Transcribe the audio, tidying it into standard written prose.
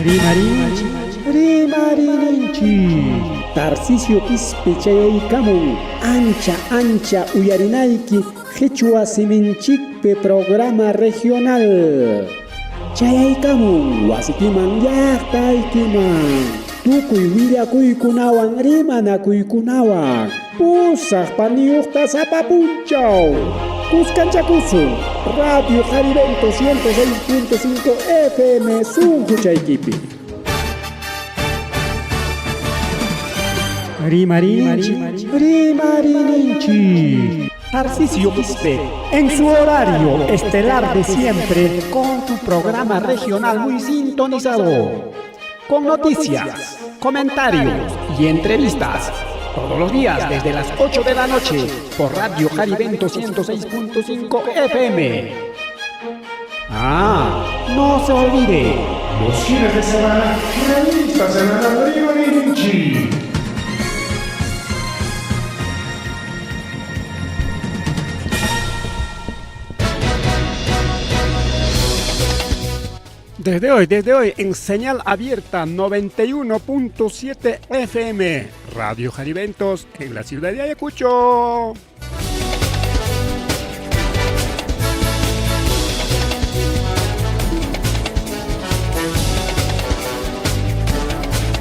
Rimarinchi, Rimarinchi. Tarcisio Quispechayaykamun, ancha uyarinaiki, Quechua Siminchikpe programa regional. Chayaykamun, wasikiman llaqtaykiman. Tukuy willakuykunawan rimanakuykunawan. Pusaq paniyuqta sapapunchaw. Cuscanchacuzo, Radio Jarivento 106.5 FM Sunquchayquipi. Rimarinchi, Rimarinchi. Tarcisio Quispe, en su horario estelar de siempre, con tu programa regional muy sintonizado, con noticias, comentarios y entrevistas, todos los días desde las 8 de la noche, por Radio Jarivento 106.5 FM. No se olvide, los fines de semana, revista semanal Rimarinchi. Desde hoy, en señal abierta 91.7 FM, Radio Jariventos, en la ciudad de Ayacucho.